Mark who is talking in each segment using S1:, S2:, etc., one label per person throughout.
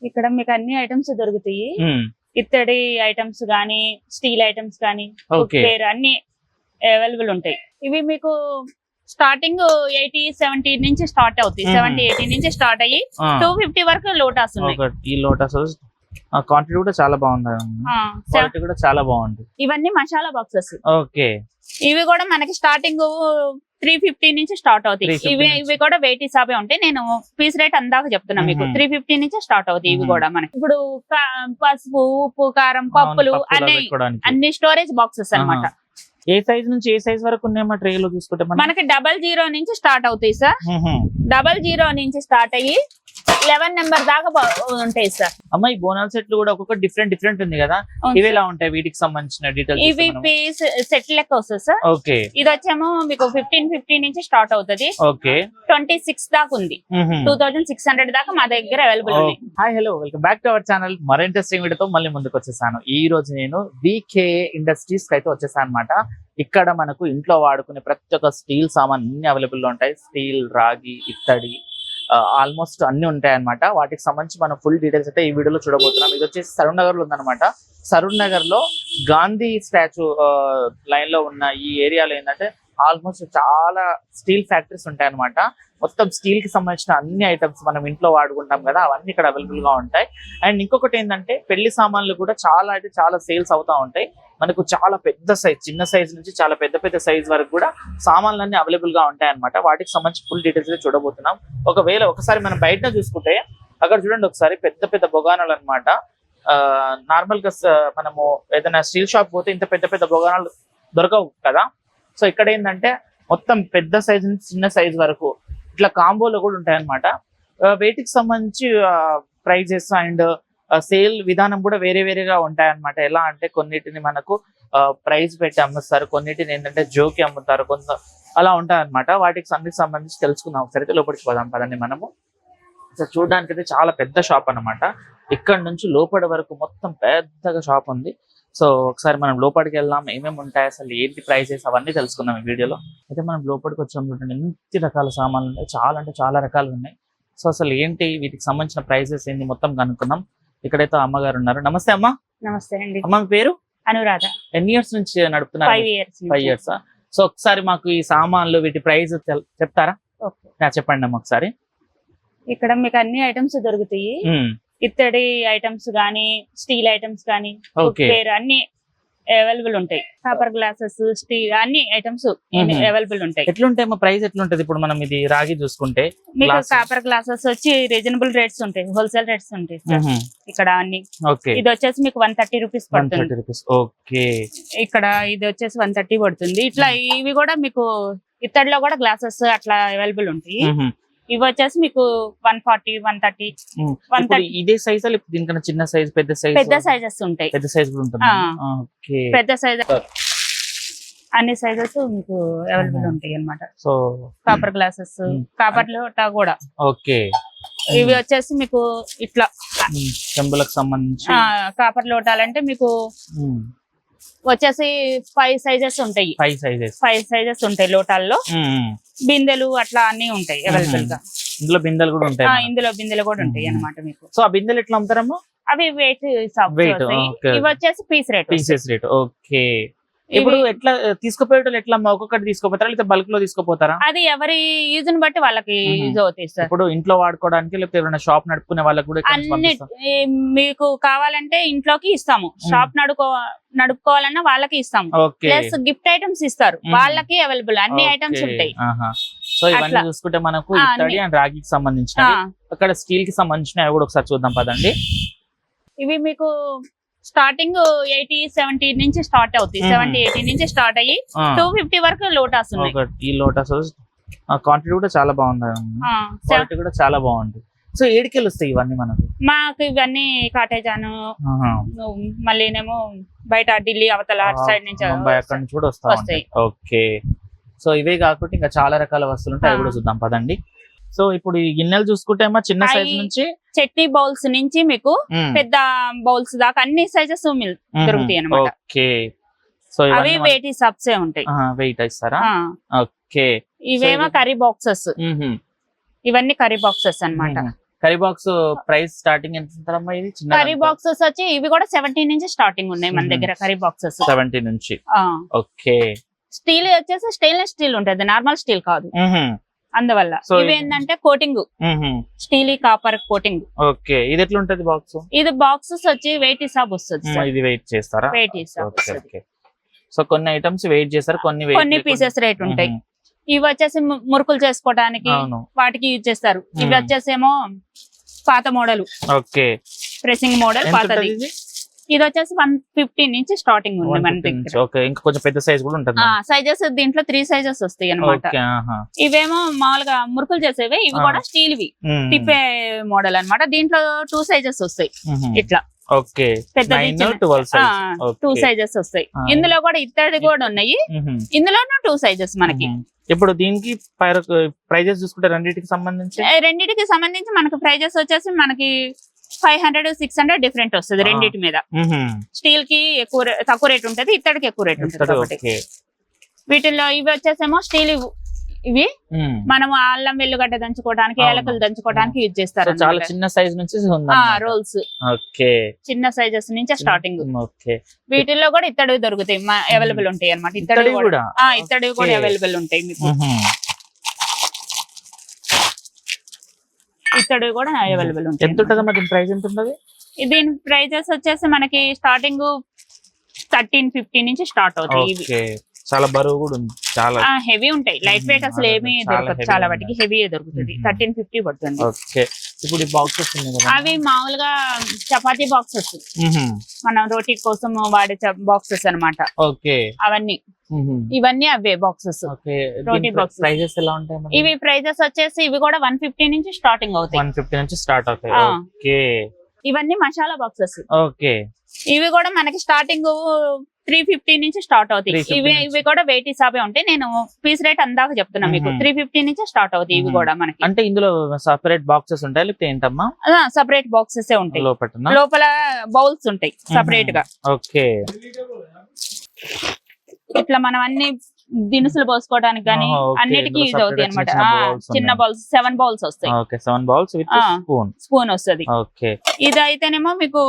S1: ఇక్కడ మీకు అన్ని ఐటమ్స్ దొరుకుతాయి. ఇత్తడి ఐటమ్స్ గానీ, స్టీల్ ఐటమ్స్ గానీ, కుక్వేర్ అన్ని అవైలబుల్ ఉంటాయి. ఇవి మీకు స్టార్టింగ్ 80-70 నుంచి స్టార్ట్ అవుతాయి. 70-80 నుంచి స్టార్ట్ అయ్యి 250 వరకు లోటాస్ ఉన్నాయి.
S2: ఈ లోటాస్ క్వాంటిటీ కూడా చాలా బాగుంది, క్వాలిటీ కూడా చాలా బాగుంది.
S1: ఇవన్నీ మసాలా బాక్సెస్.
S2: ఓకే,
S1: ఇవి కూడా మనకి స్టార్టింగ్ 350 నుంచి స్టార్ట్ అవుతాయి. ఇవి కూడా వెయిట్ హిసాబే ఉంటాయి. నేను పీస్ రేట్ అందాక చెప్తున్నా మీకు. 350 నుంచి స్టార్ట్ అవుతాయి ఇవి కూడా. మనకి ఇప్పుడు పసుపు, ఉప్పు, కారం, పప్పులు అన్ని స్టోరేజ్ బాక్సెస్ అన్నమాట.
S2: ఏ సైజ్ నుంచి ఏ సైజ్ వరకు ఉన్నాయమ్మా ట్రేలో చూసుకుంటే?
S1: మనకి 00 నుంచి స్టార్ట్ అవుతాయి సార్. 00 నుంచి స్టార్ట్ అయ్యి 11 నెంబర్ దాకా ఉంటాయి సార్.
S2: అమ్మా, ఈ బోనాల సెట్లు కూడా ఒక్కొక్క డిఫరెంట్ ఉంది కదా, ఇవి ఎలా ఉంటాయి? వీటికి సంబంధించిన డీటెయిల్స్.
S1: ఇవి పీస్ సెట్ లెక్క వస్తుంది సార్.
S2: ఓకే,
S1: ఇది వచ్చేమో మీకు 1550 నుంచి స్టార్ట్ అవుతుంది.
S2: ఓకే,
S1: 26 దాకా ఉంది. 2600 దాకా మా దగ్గర అవైలబుల్ ఉంది.
S2: Hi, hello, welcome back to our channel. మరో ఇంట్రెస్టింగ్ వీడియోతో మళ్ళీ ముందుకు వచ్చేసాను. ఈ రోజు నేను VKA ఇండస్ట్రీస్ కి అయితే వచ్చేసాను అనమాట. ఇక్కడ మనకు ఇంట్లో వాడుకునే ప్రతి ఒక్క స్టీల్ సామాన్ అన్ని అవైలబుల్ ఉంటాయి. స్టీల్, రాగి, ఇత్తడి, ఆల్మోస్ట్ అన్ని ఉంటాయి అనమాట. వాటికి సంబంధించి మనం ఫుల్ డీటెయిల్స్ అయితే ఈ వీడియోలో చూడబోతున్నాం. ఇది వచ్చేసి సరూర్ నగర్ లో ఉందన్నమాట. సరూర్ నగర్ లో గాంధీ స్టాచ్యూ లైన్ లో ఉన్న ఈ ఏరియాలో ఏంటంటే ఆల్మోస్ట్ చాలా స్టీల్ ఫ్యాక్టరీస్ ఉంటాయి అనమాట. మొత్తం స్టీల్ కి సంబంధించిన అన్ని ఐటమ్స్ మనం ఇంట్లో వాడుకుంటాం కదా, అవన్నీ ఇక్కడ అవైలబుల్ గా ఉంటాయి. అండ్ ఇంకొకటి ఏంటంటే పెళ్లి సామాన్లు కూడా చాలా సేల్స్ అవుతా ఉంటాయి. మనకు చాలా పెద్ద సైజ్, చిన్న సైజ్ నుంచి చాలా పెద్ద సైజ్ వరకు కూడా సామాన్లు అన్ని అవైలబుల్ గా ఉంటాయి అనమాట. వాటికి సంబంధించి ఫుల్ డీటెయిల్స్ చూడబోతున్నాం. ఒకసారి మనం బయట చూసుకుంటే అక్కడ చూడండి, ఒకసారి పెద్ద బొగానాలు అనమాట. నార్మల్ గా మనము ఏదైనా స్టీల్ షాప్ పోతే ఇంత పెద్ద బొగానాలు దొరకవు కదా. సో ఇక్కడ ఏంటంటే మొత్తం పెద్ద సైజ్ నుంచి చిన్న సైజ్ వరకు ఇట్లా కాంబోలో కూడా ఉంటాయి అనమాట. వీటికి సంబంధించి ప్రైజెస్ అండ్ సేల్ విధానం కూడా వేరేగా ఉంటాయి అనమాట. ఎలా అంటే కొన్నిటిని మనకు ప్రైస్ పెట్టి అమ్ముతారు, కొన్నిటిని ఏంటంటే జోకి అమ్ముతారు, కొంత అలా ఉంటాయి అనమాట. వాటికి సంబంధించి తెలుసుకుందాం. ఒకసారి లోపలికి పోదాం పదండి మనము. సో చూడడానికి అయితే చాలా పెద్ద షాప్ అనమాట. ఇక్కడ నుంచి లోపలి వరకు మొత్తం పెద్దగా షాప్ ఉంది. సో ఒకసారి మనం లోపలికి వెళ్దాం, ఏమేమి ఉంటాయి, అసలు ఏంటి ప్రైసెస్, అవన్నీ తెలుసుకుందాం ఈ వీడియోలో. అయితే మనం లోపలికి వచ్చాం చూడండి, ఎన్ని రకాల సామాన్లు ఉన్నాయి, చాలా రకాలు ఉన్నాయి. సో అసలు ఏంటి, వీటికి సంబంధించిన ప్రైసెస్ ఏంటి మొత్తం కనుక్కుందాం. ఇక్కడైతే అమ్మగారు ఉన్నారు. నమస్తే అమ్మా.
S1: నమస్తే అండి.
S2: అమ్మ, మీ పేరు?
S1: అనురాధ.
S2: ఎన్ని ఇయర్స్ నుంచి నడుపుతున్నారు?
S1: 5 years.
S2: సో ఒకసారి మాకు ఈ సామాన్లు వీటి ప్రైస్ చెప్తారా? చెప్పండి అమ్మ ఒకసారి.
S1: ఇక్కడ మీకు అన్ని ఐటమ్స్ దొరుకుతాయి. ఇత్తడి ఐటమ్స్ గానీ, స్టీల్ ఐటమ్స్ గానీ, అన్ని అవైలబుల్ ఉంటాయి. కాపర్ గ్లాసెస్, స్టీల్ అన్ని ఐటమ్స్ అవైలబుల్ ఉంటాయి.
S2: ఎట్లుంటాయి ప్రైస్ ఎట్లుంటది? ఇప్పుడు మనం ఇది రాగి చూసుకుంటే
S1: మీకు కాపర్ గ్లాసెస్ వచ్చి రీజనబుల్ రేట్స్ ఉంటాయి, హోల్సేల్ రేట్స్ ఉంటాయి ఇక్కడ అన్ని. ఇది వచ్చేసి మీకు 130 రూపీస్ పడుతుంది.
S2: ఓకే,
S1: ఇక్కడ ఇది వచ్చేసి 130 పడుతుంది. ఇట్లా ఇవి కూడా మీకు ఇత్తడిలో కూడా గ్లాసెస్ అట్లా అవైలబుల్ ఉంటాయి. ఇవి వచ్చేసి మీకు 140, 130.
S2: ఇదే సైజ్ దీనికన్నా చిన్న సైజ్, పెద్ద
S1: సైజెస్ ఉంటాయి.
S2: పెద్ద సైజ్ కూడా ఉంటుంది.
S1: పెద్ద సైజ్ అన్ని సైజెస్ మీకు అవైలబుల్ ఉంటాయి అన్నమాట.
S2: సో
S1: కాపర్ గ్లాసెస్, కాపర్ లోటా కూడా.
S2: ఓకే,
S1: ఇవి వచ్చేసి మీకు ఇట్లా
S2: చెంబులకు సంబంధించి
S1: కాపర్ లోటాలంటే మీకు వచ్చేసి 5 సైజెస్ ఉంటాయి. 5 సైజెస్ ఉంటాయి లోటాల్లో. బిందెలు అట్లా అన్ని ఉంటాయి అవైలబుల్ గా.
S2: ఇందులో బిందెలు కూడా ఉంటాయి.
S1: ఇందులో బిందెలు కూడా ఉంటాయి అన్నమాట మీకు.
S2: సో ఆ బిందెలు ఎట్లా అమ్ముతారమ్మా?
S1: అవి వెయిట్. ఇవి వచ్చేసి పీస్ రేట్.
S2: ఓకే, ఇప్పుడు ఎట్లా తీసుకుపోయేటోళ్ళు ఎట్లా ఒక్కొక్కటి తీసుకోపోతారా, లేకపోతే బల్క్ లో తీసుకుపోతారా?
S1: అది ఎవరి యూజ్ ని బట్టి వాళ్ళకి యూజ్ అవుతాయి సార్.
S2: ఇప్పుడు ఇంట్లో వాడుకోవడానికి, లేకపోతే ఎవరైనా షాప్ నడుపుకునే వాళ్ళకి కూడా
S1: అన్ని మీకు కావాలంటే ఇంట్లోకి ఇస్తాము. షాప్ నడుపుకోవాలన్నా వాళ్ళకి ఇస్తాము. ప్లస్ గిఫ్ట్ ఐటమ్స్ ఇస్తారు, వాళ్ళకి అవైలబుల్ అన్ని ఐటమ్స్ ఉంటాయి.
S2: సో ఇవన్నీ చూసుకుంటే మనకు ఇత్తడి అండ్ రాగికి సంబంధించిన, అక్కడ స్టీల్ కి సంబంధించిన కూడా ఒకసారి చూద్దాం పదండి.
S1: ఇవి మీకు స్టార్టింగ్ 80-70 నుంచి స్టార్ట్ అవుతాయి. 70-80 నుంచి స్టార్ట్ అయ్యి 250 వరకు లోటాస్ ఉన్నాయి.
S2: ఈ లోటాస్ క్వాంటిటీ కూడా చాలా బాగుంది, క్వాలిటీ కూడా చాలా బాగుంది. సో ఏడికెళ్ళి వస్తాయి ఇవన్నీ మనకు?
S1: మాకు ఇవన్నీ కాటేజాను, మళ్ళీనేమో బయట ఢిల్లీ అవతల సైడ్ నుంచి
S2: అక్కడ నుంచి కూడా వస్తాయి. ఓకే, సో ఇవే కాకుండా ఇంకా చాలా రకాల వస్తువులు ఉంటాయి, అవి కూడా చూద్దాం పదండి. సో ఇప్పుడు ఈ గిన్నెలు చూసుకుంటే చిన్న సైజ్ నుంచి
S1: చట్నీ బౌల్స్ నుంచి మీకు పెద్ద బౌల్స్ దాకా అన్ని సైజెస్ దొరుకుతాయి అన్నమాట.
S2: ఓకే, సో
S1: అవి వెయిట్ సబ్సే ఉంటాయి.
S2: వెయిట్ ఇస్తారా? ఓకే,
S1: ఇవేమో కర్రీ బాక్సెస్. ఇవన్నీ కర్రీ బాక్సెస్ అన్నమాట.
S2: కర్రీ బాక్స్ ప్రైస్ స్టార్టింగ్ ఎంత ఉంటుందమ్మా ఇది? చిన్న
S1: కర్రీ బాక్సెస్ వచ్చి ఇవి కూడా 17 నుంచి స్టార్టింగ్ ఉన్నాయి మన దగ్గర కర్రీ బాక్సెస్.
S2: 70 నుంచి. ఓకే.
S1: స్టీల్ వచ్చేసి స్టెయిన్లెస్ స్టీల్ ఉంటది, నార్మల్ స్టీల్ కాదు. అందువల్ల ఇవి ఏంటంటే coating, steel copper coating.
S2: Okay. ఇది ఎట్లా ఉంటది బాక్స్?
S1: ఇది బాక్సెస్ వచ్చి వెయిట్ హిసాబ్ వస్తుంది.
S2: ఇది వెయిట్ చేస్తారా?
S1: వెయిట్ హిసాబ్.
S2: సో కొన్ని ఐటమ్స్ వెయిట్ చేస్తారు, కొన్ని
S1: పీసెస్ రేట్ ఉంటాయి. ఇవి వచ్చేసి మురుకులు చేసుకోవడానికి వాటికి యూజ్ చేస్తారు. ఇవి వచ్చేసేమో పాత మోడల్.
S2: ఓకే.
S1: ప్రెసింగ్ మోడల్ పాతది. ఇది వచ్చేసి 150 నుంచి స్టార్టింగ్ ఉంది మన దగ్గర.
S2: ఓకే. ఇంకా కొంచెం పెద్ద సైజ్ కూడా ఉంటుంది.
S1: సైజెస్ దీంట్లో 3 సైజెస్ వస్తాయి అన్నమాట. ఇవేమో మామూలుగా మురుకులు చేసేవి, ఇవి కూడా స్టీల్ వి తిప్పే మోడల్ అన్నమాట. దీంట్లో 2 సైజెస్ వస్తాయి ఇట్లా.
S2: ఓకే.
S1: పెద్దది 2 సైజెస్ వస్తాయి. ఇందులో కూడా ఇత్తడి కూడా ఉన్నాయి, ఇందులోనూ 2 సైజెస్ మనకి.
S2: ఇప్పుడు దీనికి ప్రైజెస్ చూసుకుంటే రెండింటికి సంబంధించి మనకి ప్రైజెస్ వచ్చేసి మనకి
S1: 500-600 డిఫరెంట్ వస్తుంది రెండింటి మీద. స్టీల్ కి తక్కువ రేట్ ఉంటది, ఇత్తడికి ఎక్కువ రేట్ ఉంటది. వీటిల్లో ఇవి వచ్చేసేమో స్టీల్, ఇవి మనం అల్లం వెల్లుగడ్డ దంచుకోవడానికి, ఏలకలు దంచుకోవడానికి యూజ్ చేస్తారు.
S2: చాలా చిన్న సైజ్ నుంచి
S1: రోల్స్. చిన్న సైజెస్ నుంచి స్టార్టింగ్. వీటిల్లో కూడా ఇత్తడి దొరుకుతాయి, అవైలబుల్ ఉంటాయి అన్నమాట. ఇత్తడి కూడా అవైలబుల్ ఉంటాయి మీకు. ఇత్తడి కూడా అవైలబుల్ ఉంటాయి.
S2: ఎంత ఉంటది మరి ప్రైస్? ఎంత ఉంటది
S1: దీని ప్రైజెస్ వచ్చేసి మనకి స్టార్టింగ్ 1350 నుంచి స్టార్ట్ అవుతాయి.
S2: చాలా బరువు కూడా ఉంది, చాలా
S1: హెవీ ఉంటాయి. లైట్ వెయిట్ అసలు ఏమీ దొరకదు, చాలా వాటికి హెవీ దొరుకుతుంది. 1350 పడుతుంది.
S2: ఇప్పుడు బాక్సెస్
S1: అవి మామూలుగా చపాతీ బాక్సెస్, మనం రోటీ కోసం వాడే బాక్సెస్ అన్నమాట. అవన్నీ ఇవన్నీ అవే బాక్సెస్, రోటీ బాక్స్.
S2: ప్రైజెస్ ఎలా ఉంటాయి?
S1: ఇవి ప్రైజెస్ వచ్చేసి ఇవి కూడా 150 నుంచి స్టార్టింగ్ అవుతాయి.
S2: 150 నుంచి స్టార్ట్ అవుతాయి.
S1: ఇవన్నీ మసాలా బాక్సెస్.
S2: ఓకే.
S1: ఇవి కూడా మనకి స్టార్టింగ్ 350 నుంచి స్టార్ట్ అవుతాయి. ఇవి కూడా వెయిట్ హిసాబే ఉంటాయి. నేను పీస్ రేట్ అందాక చెప్తున్నా మీకు. 350 నుంచి స్టార్ట్ అవుతాయి ఇవి కూడా మనకి.
S2: అంటే ఇందులో సపరేట్ బాక్సెస్ ఉంటాయి లేకపోతే ఏంటమ్మా?
S1: సపరేట్ బాక్సెస్ ఉంటాయి. లోపల బౌల్స్ ఉంటాయి సపరేట్ గా.
S2: ఓకే.
S1: ఇట్లా మనం అన్ని దినుసులు పోసుకోవడానికి గానీ అన్నిటికీ యూజ్ అవుతాయి అనమాట. చిన్న బౌల్స్ 7 బౌల్స్ వస్తాయి.
S2: 7 బౌల్స్ విత్
S1: స్పూన్ వస్తుంది. ఇది అయితేనేమో మీకు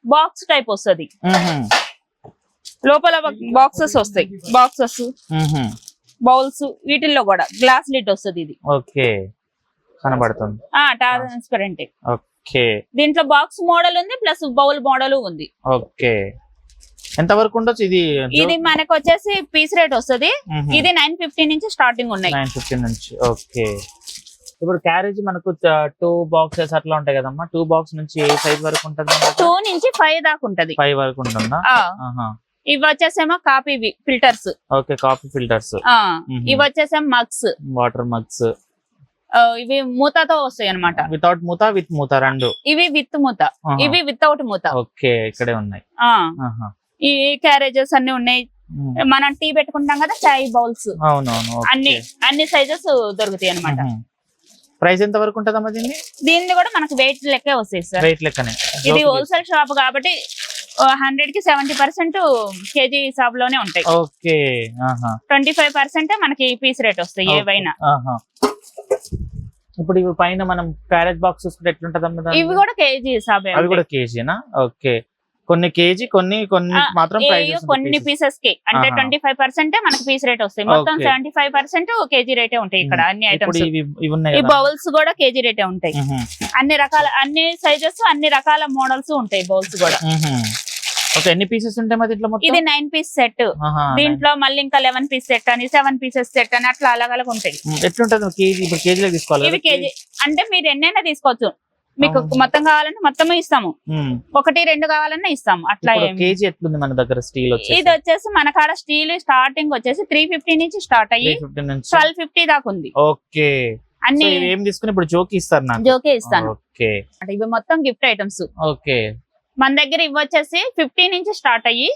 S1: బాక్స్ టైప్ వస్తుంది. లోపల బాక్సెస్ వస్తాయి, బాక్సెస్ బౌల్స్. వీటిల్లో కూడా గ్లాస్ లిడ్ వస్తుంది. ఇది
S2: కనబడుతుంది,
S1: ట్రాన్స్పరెంట్. దీంట్లో బాక్స్ మోడల్ ఉంది, ప్లస్ బౌల్ మోడల్ ఉంది.
S2: ఎంత వరకు ఉండొచ్చు ఇది?
S1: ఇది మనకు వచ్చేసి పీస్ రేట్ వస్తుంది. ఇది 950 నుంచి స్టార్టింగ్ ఉన్నాయి.
S2: 950 నుంచి. ఓకే. ఇప్పుడు క్యారేజ్ మనకు 2 బాక్సెస్ అట్లా ఉంటాయి కదమ్మా. 2 బాక్స్ నుంచి ఏ సైజ్ వరకు ఉంటుంది?
S1: 2 నుంచి 5 దాకా ఉంటది.
S2: 5 వరకు ఉంటుందా?
S1: ఇవి వచ్చేసేమో coffee filters.
S2: Okay. Coffee filters.
S1: ఇవి వచ్చేసేమో మగ్స్,
S2: వాటర్ మగ్స్.
S1: ఇవి మూతతో వస్తాయి అనమాట.
S2: వితౌట్ మూత, విత్ మూత రెండు.
S1: ఇవి విత్ మూత, ఇవి వితౌట్ మూత.
S2: ఓకే. ఇక్కడే ఉన్నాయి
S1: ఈ క్యారేజెస్ అన్ని ఉన్నాయి. మనం టీ పెట్టుకుంటాం కదా, చాయ్ బౌల్స్.
S2: అవునవును.
S1: అన్ని సైజెస్ దొరుకుతాయి అనమాట.
S2: ప్రైస్ ఎంత వరకు ఉంటదమ్మా దీన్ని?
S1: దీన్ని కూడా మనకు వెయిట్ లెక్కే వస్తాయి సార్.
S2: వెయిట్ లెక్కనే.
S1: ఇది హోల్సేల్ షాప్ కాబట్టి 100 కి 70% కేజీ హిసాబ్ లోనే ఉంటాయి.
S2: ఓకే.
S1: 25% మనకి పీస్ రేట్ వస్తాయి ఏవైనా.
S2: ఇప్పుడు ఇవి పైన మనం క్యారేజ్ బాక్స్ చూసుకుంటే ఎట్లుంటదమ్మా?
S1: ఇవి కూడా కేజీ హిసాబే.
S2: అవి కూడా కేజీనా? ఓకే. కొన్ని కేజీ, కొన్ని మాత్రం
S1: కొన్ని పీసెస్ కి అంటే 25% మనకి పీస్ రేట్ వస్తాయి. మొత్తం 75% కేజీ రేటే ఉంటాయి ఇక్కడ అన్ని ఐటమ్స్. ఈ బౌల్స్ కూడా కేజీ రేటే ఉంటాయి. అన్ని రకాల, అన్ని సైజెస్, అన్ని రకాల మోడల్స్ ఉంటాయి బౌల్స్ కూడా.
S2: ఎన్ని పీసెస్ ఉంటాయి మరి దీంట్లో?
S1: ఇది 9 పీస్ సెట్. దీంట్లో మళ్ళీ ఇంకా 11 పీస్ సెట్ అని, 7 పీసెస్ సెట్ అని అట్లా అలగలగా ఉంటాయి.
S2: ఎట్లుంటది కేజీ? ఇప్పుడు కేజీలో తీసుకోవాలి.
S1: ఇవి కేజీ అంటే మీరు ఎన్నైనా తీసుకోవచ్చు. మీకు మొత్తం కావాలంటే మొత్తమే ఇస్తాము, 1, 2 కావాలన్నా ఇస్తాము. అట్లా
S2: కేజీ ఎట్లుంది మన దగ్గర స్టీల్?
S1: ఇది వచ్చేసి మన కాడ స్టీల్ స్టార్టింగ్ వచ్చేసి 350 నుంచి స్టార్ట్ అయ్యి 1250 దాకా ఉంది.
S2: ఓకే. అన్ని ఏం తీసుకుని ఇప్పుడు జోకి ఇస్తారు నాకు?
S1: జోకే ఇస్తాను. ఓకే. ఇవి మొత్తం గిఫ్ట్ ఐటమ్స్.
S2: ఓకే.
S1: మన దగ్గర ఇవి వచ్చేసి 50 నుంచి స్టార్ట్ అయ్యి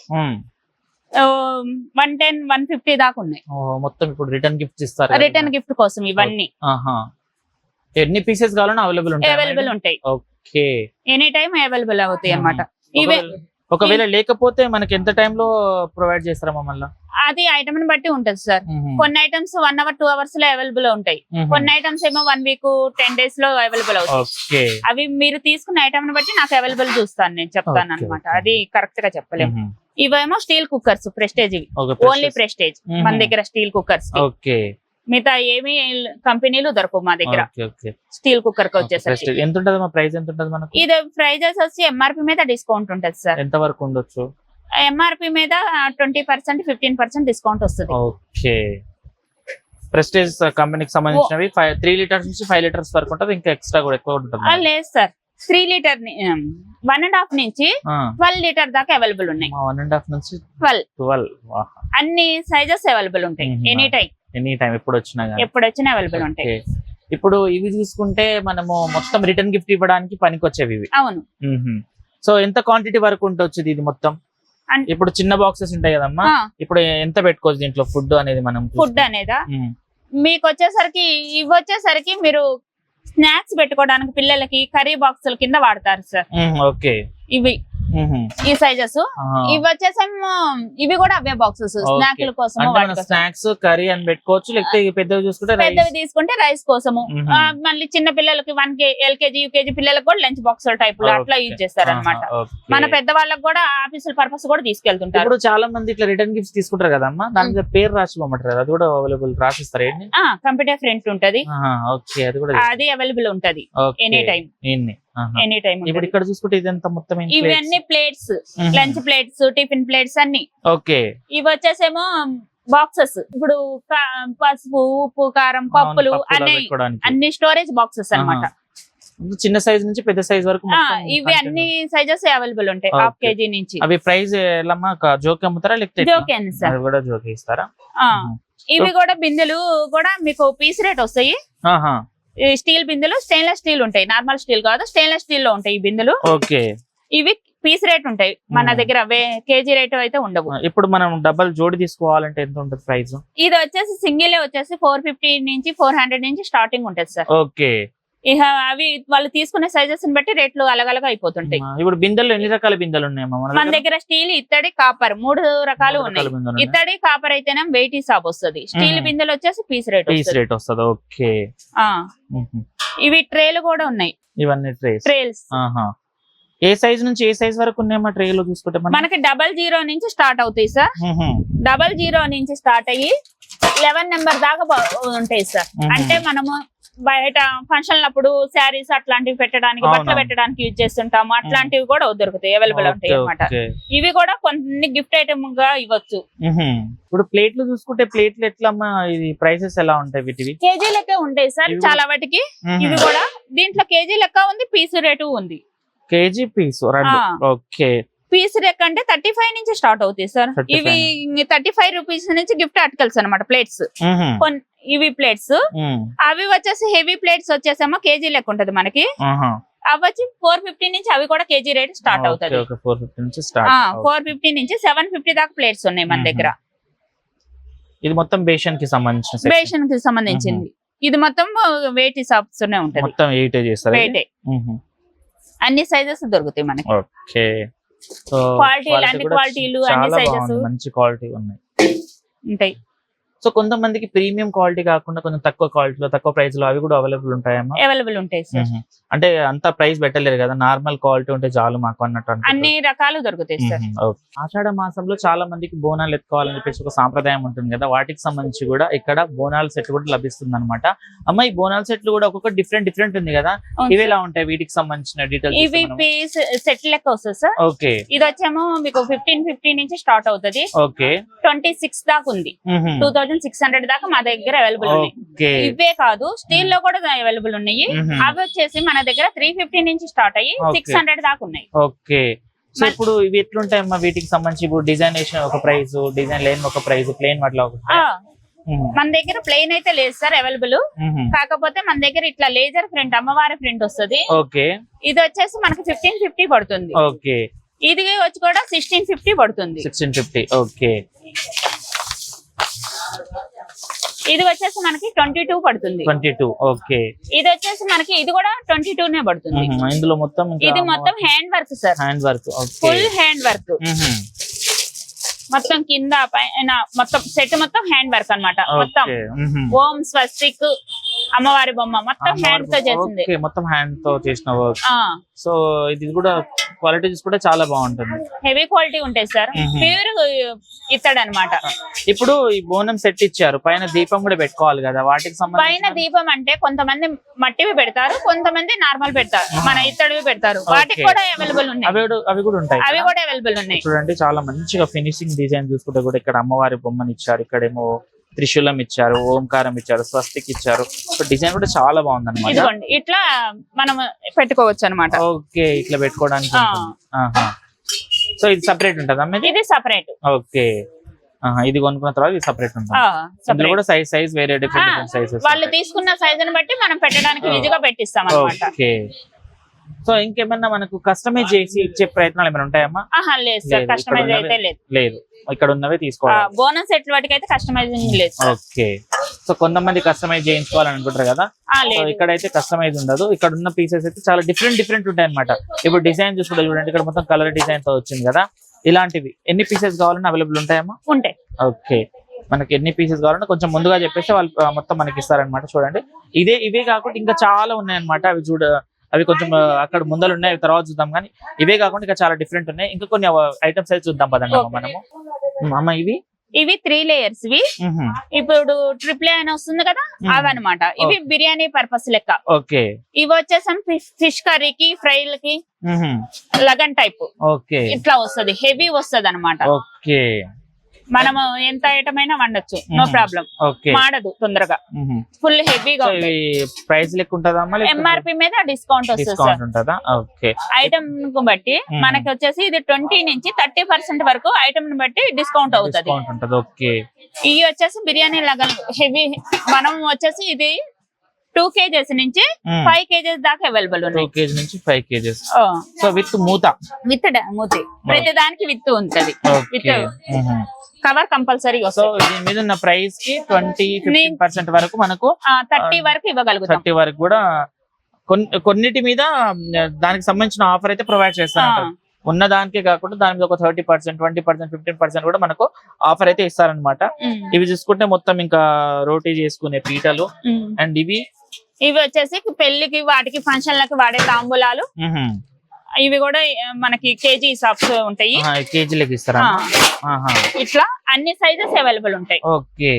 S1: 110, 150 దాకా ఉన్నాయి.
S2: మొత్తం ఇప్పుడు రిటర్న్ గిఫ్ట్ ఇస్తారు.
S1: రిటర్న్ గిఫ్ట్ కోసం ఇవన్నీ.
S2: ఎన్ని పీసెస్ కావాలన్నా అవైలబుల్ ఉంటాయి.
S1: ఓకే. ఎనీ టైం అవైలబుల్ అవుతాయి అన్నమాట. ఇవే
S2: ఒకవేళ లేకపోతే మనకి ఎంత టైం లో ప్రొవైడ్ చేస్తారా మమ్మల్ని?
S1: అది ఐటమ్ ని బట్టి ఉంటది సార్. కొన్ని ఐటమ్స్ 1 hour 2 hours లో అవైలబుల్ ఉంటాయి. కొన్ని ఐటమ్స్ ఏమో 1 week 10 days లో అవైలబుల్ అవుతాయి. అవి మీరు తీసుకున్న ఐటమ్ ని బట్టి నాకు అవైలబుల్ చూస్తాను, నేను చెప్తాను అనమాట. అది కరెక్ట్ గా చెప్పలేము. ఇవేమో స్టీల్ కుక్కర్స్, ప్రెస్టేజ్. ఇవి ఓన్లీ ప్రెస్టేజ్ మన దగ్గర స్టీల్ కుక్కర్స్. మిగతా ఏమి కంపెనీలు దొరకవు మా దగ్గర స్టీల్ కుక్కర్ కి వచ్చేసరికి.
S2: ఎంత ఉంటుంది ప్రైస్? ఎంత ఉంటుంది మనకు?
S1: ఇది ప్రైజెస్ వచ్చి ఎంఆర్పి మీద డిస్కౌంట్ ఉంటుంది సార్.
S2: ఎంత వరకు ఉండొచ్చు?
S1: ఎంఆర్పి మీద 20% 15% డిస్కౌంట్ వస్తుంది.
S2: ఓకే. ప్రెస్టేజ్ కంపెనీకి సంబంధించినవి 3 liters నుంచి 5 liters వరకు ఉంటుంది. ఇంకా ఎక్స్ట్రా కూడా ఎక్కువ ఉంటుంది?
S1: లేదు సార్, 3 liter 1.5 నుంచి 12 liter దాకా అవైలబుల్ ఉన్నాయి.
S2: 1.5 నుంచి 12
S1: అన్ని సైజెస్ అవైలబుల్ ఉంటాయి. ఎనీ టైం ఎప్పుడు వచ్చినా అవైలబుల్ ఉంటాయి.
S2: ఇప్పుడు ఇవి చూసుకుంటే మనము మొత్తం రిటర్న్ గిఫ్ట్ ఇవ్వడానికి పనికొచ్చేవి ఇవి.
S1: అవును.
S2: సో ఎంత క్వాంటిటీ వరకు ఉంటుంది ఇది మొత్తం? ఇప్పుడు చిన్న బాక్సెస్ ఉంటాయి కదమ్మా, ఇప్పుడు ఎంత పెట్టుకోవచ్చు దీంట్లో ఫుడ్ అనేది? మనం
S1: ఫుడ్ అనేదా మీకు వచ్చేసరికి ఇవి వచ్చేసరికి మీరు స్నాక్స్ పెట్టుకోవడానికి పిల్లలకి కర్రీ బాక్సుల కింద వాడతారు సార్.
S2: ఓకే.
S1: ఇవి ఈ సైజెస్. ఇవి వచ్చేసేమో ఇవి కూడా అవే బాక్సెస్ స్నాక్ల కోసం.
S2: స్నాక్స్ కర్రీ అని పెట్టుకోవచ్చు, లేకపోతే పెద్దవి చూసుకుంటే
S1: పెద్దవి తీసుకుంటే రైస్ కోసము. మళ్ళీ చిన్న పిల్లలకి 1 LKG UKG పిల్లలకు కూడా లంచ్ బాక్స్ టైప్ లో అట్లా యూజ్ చేస్తారు అనమాట. మన పెద్ద వాళ్ళకి కూడా ఆఫీసుల పర్పస్ కూడా తీసుకెళ్తుంటారు.
S2: ఇప్పుడు చాలా మంది ఇట్లా రిటర్న్ గిఫ్ట్స్ తీసుకుంటారు కదమ్మా, దాని మీద పేరు రాసి పంపంటారు, అది కూడా అవైలబుల్ రాసిస్తారు?
S1: కంప్యూటర్ ప్రింట్ ఉంటది, అది అవైలబుల్ ఉంటది ఎనీ టైం.
S2: ఇప్పుడు ఇక్కడ చూసుకుంటే ఇదంతా మొత్తం
S1: ఇవన్నీ plates, lunch plates, tiffin plates అన్ని.
S2: ఓకే.
S1: ఇవి వచ్చేసేమో బాక్సెస్. ఇప్పుడు పసుపు, ఉప్పు, కారం, పప్పులు అన్ని స్టోరేజ్ బాక్సెస్ అన్నమాట.
S2: చిన్న సైజ్ నుంచి పెద్ద సైజ్ వరకు
S1: ఇవి అన్ని సైజెస్ అవైలబుల్ ఉంటాయి. 1/2 kg నుంచి.
S2: అవి ప్రైస్ ఎలా జోకి అమ్ముతారా లేకపోతే?
S1: జోకే సార్,
S2: కూడా జోకి ఇస్తారా?
S1: ఇవి కూడా బిందెలు కూడా మీకు పీస్ రేట్ వస్తాయి. స్టీల్ బిందెలు స్టెయిన్లెస్ స్టీల్ ఉంటాయి, నార్మల్ స్టీల్ కాదు, స్టెయిన్లెస్ స్టీల్ లో ఉంటాయి ఈ బిందెలు.
S2: ఓకే.
S1: ఇవి పీస్ రేట్ ఉంటాయి మన దగ్గర, కేజీ రేట్ అయితే ఉండవు.
S2: ఇప్పుడు మనం డబల్ జోడి తీసుకోవాలంటే ఎంత ఉంటుంది ప్రైస్?
S1: ఇది వచ్చేసి సింగిల్ వచ్చేసి 450 నుంచి 400 నుంచి స్టార్టింగ్ ఉంటుంది సార్.
S2: ఓకే.
S1: ఇక అవి వాళ్ళు తీసుకునే సైజెస్ ని బట్టి రేట్లు అలగలగా అయిపోతుంటాయి.
S2: ఇప్పుడు బిందెలు ఎన్ని రకాల బిందెలు ఉన్నాయి
S1: మన దగ్గర? స్టీల్, ఇత్తడి, కాపర్ 3 రకాలు ఉన్నాయి. ఇత్తడి కాపర్ అయితేనే వెయిట్ హిసాబ్ వస్తుంది. స్టీల్ బిందెలు వచ్చేసి పీస్ రేట్
S2: వస్తుంది. ఓకే.
S1: ఇవి ట్రేలు కూడా ఉన్నాయి.
S2: ఇవన్నీ
S1: ట్రేల్స్.
S2: ఏ సైజ్ నుంచి ఏ సైజ్ వరకు ఉన్నాయమ్మా ట్రేలు చూసుకుంటే? మనకి
S1: 00 నుంచి స్టార్ట్ అవుతాయి సార్. 00 నుంచి స్టార్ట్ అయ్యి 11 నెంబర్ దాకా ఉంటాయి సార్. అంటే మనము బయట ఫంక్షన్ అప్పుడు శారీస్ అట్లాంటివి పెట్టడానికి, బట్టలు పెట్టడానికి యూజ్ చేస్తుంటాము. అట్లాంటివి కూడా దొరుకుతాయి, అవైలబుల్ ఉంటాయి అన్నమాట. ఇవి కూడా కొన్ని గిఫ్ట్ ఐటమ్ గా ఇవ్వచ్చు.
S2: ఇప్పుడు ప్లేట్లు చూసుకుంటే ప్లేట్లు ఎట్లా ఇది ప్రైసెస్ ఎలా ఉంటాయి? వీటివి
S1: కేజీ లెక్క ఉంటాయి సార్ చాలా వాటికి. ఇవి కూడా దీంట్లో కేజీ లెక్క ఉంది, పీస్ రేటు ఉంది.
S2: KG piece? ఓకే.
S1: పీస్ లెక్క అంటే 35 నుంచి స్టార్ట్ అవుతాయి సార్. ఇవి 35 రూపీస్ నుంచి గిఫ్ట్ ఆర్టికల్స్ అన్నమాట. ప్లేట్స్ ఇవి ప్లేట్స్. అవి వచ్చేసి హెవీ ప్లేట్స్ వచ్చేసేమో కేజీ లెక్క ఉంటది మనకి. అవి వచ్చి 450 నుంచి అవి కూడా కేజీ రేట్ స్టార్ట్ అవుతుంది. 450 నుంచి 750 దాకా ప్లేట్స్ ఉన్నాయి మన దగ్గర.
S2: ఇది మొత్తం బేషన్ కి
S1: సంబంధించింది. ఇది మొత్తం వెయిట్ హిసాబ్స్ ఉంటది.
S2: మొత్తం 8 చేస్తారు.
S1: అన్ని సైజెస్ దొరుకుతాయి మనకి.
S2: ఓకే.
S1: క్వాలిటీలు అన్ని క్వాలిటీలు అన్ని సైజెస్
S2: మంచి క్వాలిటీ ఉన్నాయి
S1: ఉంటాయి.
S2: సో కొంతమందికి ప్రీమియం క్వాలిటీ కాకుండా కొంచెం తక్కువ క్వాలిటీలో తక్కువ ప్రైస్ లో అవి కూడా అవైలబుల్ ఉంటాయమ్మా?
S1: అవైలబుల్ ఉంటాయి సార్.
S2: అంటే అంత ప్రైస్ పెట్టలేరు కదా, నార్మల్ క్వాలిటీ ఉంటే చాలు మాకు అన్నట్టు
S1: అన్ని రకాలు దొరుకుతాయి సార్.
S2: ఆషాఢ మాసంలో చాలా మందికి బోనాలు ఎత్తుకోవాలని చెప్పేసి ఒక సాంప్రదాయం ఉంటుంది కదా, వాటికి సంబంధించి కూడా ఇక్కడ బోనాల సెట్ కూడా లభిస్తుంది అనమాట. అమ్మ ఈ బోనాల సెట్లు కూడా ఒక్కొక్క డిఫరెంట్ ఉంది కదా, ఇవి ఎలా ఉంటాయి? వీటికి సంబంధించిన డీటెయిల్స్.
S1: ఇవి పీస్ సెట్ లెక్క వస్తుంది సార్.
S2: ఓకే.
S1: ఇది వచ్చేమో మీకు 1550 నుంచి స్టార్ట్ అవుతుంది.
S2: ఓకే.
S1: 26 దాకా ఉంది. 2600 దాకా మా దగ్గర అవైలబుల్ ఉన్నాయి. ఇవే కాదు స్టీల్ లో కూడా అవైలబుల్ ఉన్నాయి. అవి వచ్చేసి మన దగ్గర 350 నుంచి స్టార్ట్ అయ్యి 600 దాకా ఉన్నాయి.
S2: ఓకే. సో ఇప్పుడు ఇవి ఎట్లుంటాయమ్మా? వీటికి సంబంధించి ఇప్పుడు డిజైనేషన్ ఒక ప్రైస్, డిజైన్ లేని ఒక ప్రైస్, ప్లేన్ వాటిలో
S1: మన దగ్గర ప్లేన్ అయితే లేదు సార్ అవైలబుల్. కాకపోతే మన దగ్గర ఇట్లా లేజర్ ప్రింట్, అమ్మవారి ప్రింట్ వస్తుంది.
S2: ఓకే.
S1: ఇది వచ్చేసి మనకి 1550 పడుతుంది.
S2: ఓకే.
S1: ఇది వచ్చి కూడా 1650 పడుతుంది.
S2: 1650. ఓకే.
S1: ఇది వచ్చేసి మనకి 22 పడుతుంది.
S2: 22. ఓకే.
S1: ఇది వచ్చేసి మనకి ఇది కూడా 22 పడుతుంది.
S2: ఇందులో మొత్తం
S1: ఇది మొత్తం hand work sir.
S2: Hand work.
S1: Full hand work. మొత్తం కింద పైన మొత్తం సెట్ మొత్తం హ్యాండ్ వర్క్ అన్నమాట. మొత్తం ఓం స్వస్తిక్ అమ్మవారి బొమ్మ మొత్తం హ్యాండ్ తో చేసింది.
S2: మొత్తం హ్యాండ్ తో చేసిన వర్క్. సో ఇది కూడా క్వాలిటీ కూడా చాలా బాగుంటుంది.
S1: హెవీ క్వాలిటీ ఉంటాయి సార్. ప్యూర్ ఇత్తడి అన్నమాట.
S2: ఇప్పుడు ఈ బోనం సెట్ ఇచ్చారు, పైన దీపం కూడా పెట్టుకోవాలి కదా, వాటికి సంబంధించి
S1: పైన దీపం అంటే కొంతమంది మట్టివి పెడతారు, కొంతమంది నార్మల్ పెడతారు, మన ఇత్తడివి పెడతారు. వాటికి కూడా అవైలబుల్ ఉన్నాయి.
S2: అవి కూడా ఉంటాయి.
S1: అవి కూడా అవైలబుల్ ఉన్నాయి.
S2: చూడండి చాలా మంచిగా ఫినిషింగ్ డిజైన్ చూసుకుంటే కూడా ఇక్కడ అమ్మవారి బొమ్మని ఇచ్చారు, ఇక్కడేమో త్రిశూలం ఇచ్చారు, ఓంకారం ఇచ్చారు, స్వస్తిక్ ఇచ్చారు. డిజైన్ కూడా చాలా బాగుంది అనమాట.
S1: ఇదిగోండి ఇట్లా మనం పెట్టుకోవచ్చు అనమాట.
S2: ఓకే, ఇట్లా పెట్టుకోవడానికి. సో ఇది సపరేట్ ఉంటుందా?
S1: ఇది సపరేట్.
S2: ఓకే. ఇది కొనుక్కున్న తర్వాత ఇది సపరేట్ ఉంటుంది. ఇందులో కూడా సైజ్ వేరే డిఫరెంట్ సైజెస్.
S1: వాళ్ళు తీసుకున్న సైజుని బట్టి మనం పెట్టడానికి ఈజీగా పెట్టిస్తాం అన్నమాట.
S2: ఓకే. సో ఇంకేమన్నా మనకు కస్టమైజ్ చేసి ఇచ్చే ప్రయత్నాలు ఏమైనా ఉంటాయమ్మా?
S1: లేదు సార్, కస్టమైజ్ అయితే
S2: లేదు. ఇక్కడ ఉన్నవే తీసుకోవాలి.
S1: బోనస్ సెట్ వాటికి అయితే కస్టమైజింగ్ లేదు.
S2: ఓకే. సో కొంతమంది కస్టమైజ్ చేయించుకోవాలని అనుకుంటారు కదా, ఇక్కడైతే కస్టమైజ్ ఉండదు. ఇక్కడ ఉన్న పీసెస్ అయితే చాలా డిఫరెంట్ ఉంటాయి అనమాట. ఇప్పుడు డిజైన్ చూసుకుంటే చూడండి, ఇక్కడ మొత్తం కలర్ డిజైన్ తో వచ్చింది కదా. ఇలాంటివి ఎన్ని పీసెస్ కావాలన్నా అవైలబుల్ ఉంటాయమ్మా?
S1: ఉంటాయి.
S2: ఓకే. మనకి ఎన్ని పీసెస్ కావాలన్నా కొంచెం ముందుగా చెప్పేస్తే వాళ్ళు మొత్తం మనకి ఇస్తారనమాట. చూడండి ఇవే కాకుండా ఇంకా చాలా ఉన్నాయన్నమాట. అవి కొంచెం అక్కడ ముందలు ఉన్నాయి, అవి తర్వాత చూద్దాం. కానీ ఇవే కాకుండా ఇంకా చాలా డిఫరెంట్ ఉన్నాయి. ఇంకా కొన్ని ఐటమ్స్ అయితే చూద్దాం పదండి మనము. అమ్మ
S1: ఇవి 3 లేయర్స్. ఇప్పుడు ట్రిపుల్ అని వస్తుంది కదా, అవన్నమాట. ఇవి బిర్యానీ పర్పస్ లెక్క.
S2: ఓకే.
S1: ఇవి వచ్చేసి ఫిష్ కర్రీకి, ఫ్రైలకి, లగన్ టైప్ ఇట్లా వస్తుంది. హెవీ వస్తుంది అనమాట.
S2: ఓకే.
S1: మనము ఎంత ఐటమ్ అయినా వండొచ్చు, నో ప్రాబ్లం. మాడదు తొందరగా. ఫుల్ హెవీగా
S2: ప్రైస్ లెక్క ఉంటుందా?
S1: ఎంఆర్పి మీద డిస్కౌంట్ వస్తుంది. ఐటమ్ కు బట్టి మనకి వచ్చేసి ఇది 20 నుంచి 30% వరకు ఐటమ్ ని బట్టి డిస్కౌంట్ అవుతుంది. ఇవి వచ్చేసి బిర్యానీ లగన్ హెవీ. మనం వచ్చేసి ఇది 2 kgs నుంచి 5 kgs దాకా అవైలబుల్ ఉన్నాయి.
S2: 2 kg నుంచి 5 kgs. సో విత్ మూత,
S1: మూతి ప్రతి దానికి విత్ ఉంటది. With cover compulsory.
S2: సో దీని మీద ఉన్న ప్రైస్ కి 20-15% వరకు మనకు
S1: 30 వరకు ఇవ్వగలుగుతాం.
S2: 30 వరకు కూడా కొన్నిటి మీద దానికి సంబంధించిన ఆఫర్ అయితే ప్రొవైడ్ చేస్తాను. ఉన్న దానికే కాకుండా దాని మీద ఒక 30%, 20%, 15% కూడా మనకు ఆఫర్ అయితే ఇస్తారనమాట. ఇవి చూసుకుంటే మొత్తం ఇంకా రోటీ చేసుకునే పీటలు. అండ్ ఇవి
S1: వచ్చేసి పెళ్లికి, వాటికి, ఫంక్షన్లకు వాడే తాంబూలాలు. ఇవి కూడా మనకి కేజీ షాప్స్ ఉంటాయి.
S2: కేజీలకి ఇస్తారా?
S1: ఇట్లా అన్ని సైజెస్ అవైలబుల్ ఉంటాయి.
S2: ఓకే.